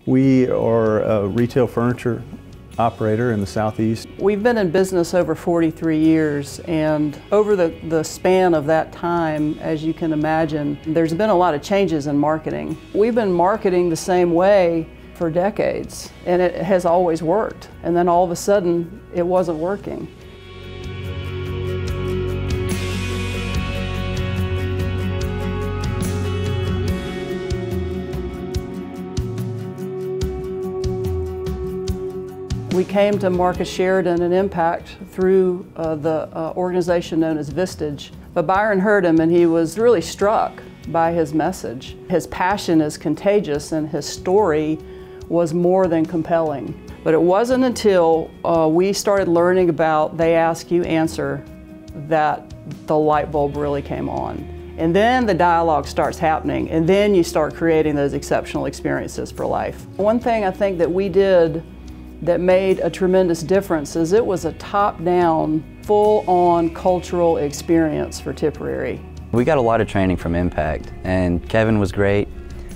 We are a retail furniture operator in the Southeast. We've been in business over 43 years, and over the span of that time, as you can imagine, there's been a lot of changes in marketing. We've been marketing the same way for decades, and it has always worked. And then all of a sudden, it wasn't working. We came to Marcus Sheridan and Impact through the organization known as Vistage. But Byron heard him and he was really struck by his message. His passion is contagious and his story was more than compelling. But it wasn't until we started learning about They Ask You Answer that the light bulb really came on. And then the dialogue starts happening, and then you start creating those exceptional experiences for life. One thing I think that we did that made a tremendous difference is it was a top-down, full-on cultural experience for Tipperary. We got a lot of training from Impact, and Kevin was great,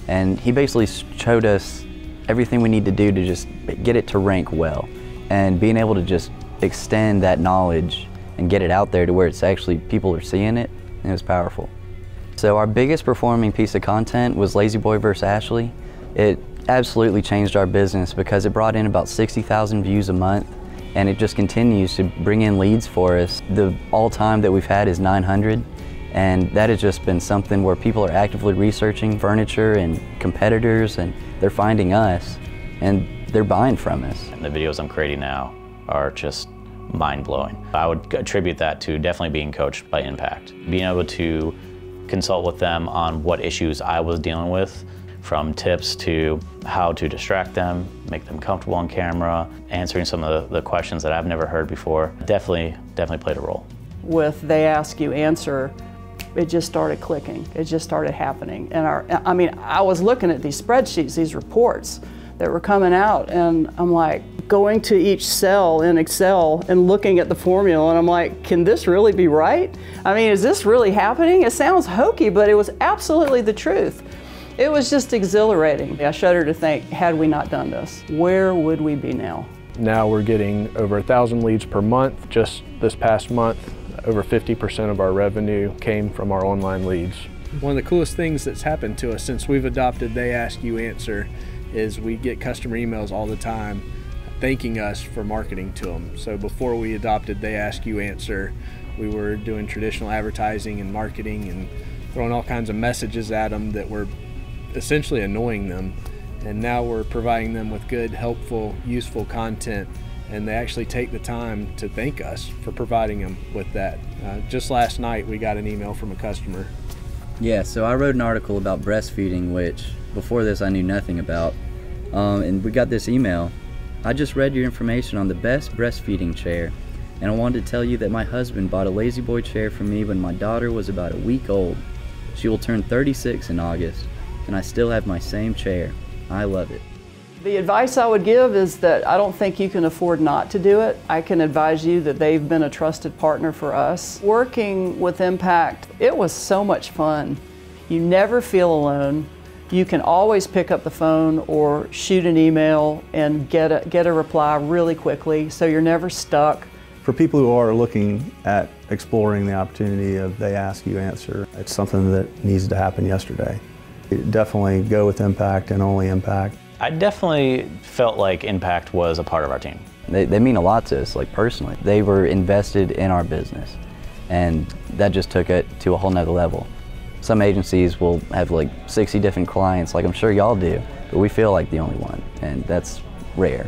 and he basically showed us everything we need to do to just get it to rank well, and being able to just extend that knowledge and get it out there to where it's actually people are seeing it, and it was powerful. So our biggest performing piece of content was Lazy Boy vs. Ashley. It absolutely changed our business because it brought in about 60,000 views a month, and it just continues to bring in leads for us. The all-time that we've had is 900, and that has just been something where people are actively researching furniture and competitors, and they're finding us and they're buying from us. And the videos I'm creating now are just mind-blowing. I would attribute that to definitely being coached by Impact. Being able to consult with them on what issues I was dealing with, from tips to how to distract them, make them comfortable on camera, answering some of the questions that I've never heard before. Definitely played a role. With They Ask You Answer, it just started clicking. It just started happening. And I was looking at these spreadsheets, these reports that were coming out, and I'm like going to each cell in Excel and looking at the formula, and I'm like, can this really be right? I mean, is this really happening? It sounds hokey, but it was absolutely the truth. It was just exhilarating. I shudder to think, had we not done this, where would we be now? Now we're getting over 1,000 leads per month. Just this past month, over 50% of our revenue came from our online leads. One of the coolest things that's happened to us since we've adopted They Ask You Answer is we get customer emails all the time thanking us for marketing to them. So before we adopted They Ask You Answer, we were doing traditional advertising and marketing and throwing all kinds of messages at them that were essentially annoying them, and now we're providing them with good, helpful, useful content, and they actually take the time to thank us for providing them with that. Just last night we got an email from a customer. Yeah, so I wrote an article about breastfeeding, which before this I knew nothing about, and we got this email. I just read your information on the best breastfeeding chair, and I wanted to tell you that my husband bought a Lazy Boy chair for me when my daughter was about a week old. She will turn 36 in August, and I still have my same chair. I love it. The advice I would give is that I don't think you can afford not to do it. I can advise you that they've been a trusted partner for us. Working with Impact, it was so much fun. You never feel alone. You can always pick up the phone or shoot an email and get a reply really quickly, so you're never stuck. For people who are looking at exploring the opportunity of They Ask You Answer, it's something that needs to happen yesterday. Definitely go with Impact and only Impact. I definitely felt like Impact was a part of our team. They mean a lot to us, like personally. They were invested in our business, and that just took it to a whole nother level. Some agencies will have like 60 different clients, like I'm sure y'all do, but we feel like the only one, and that's rare.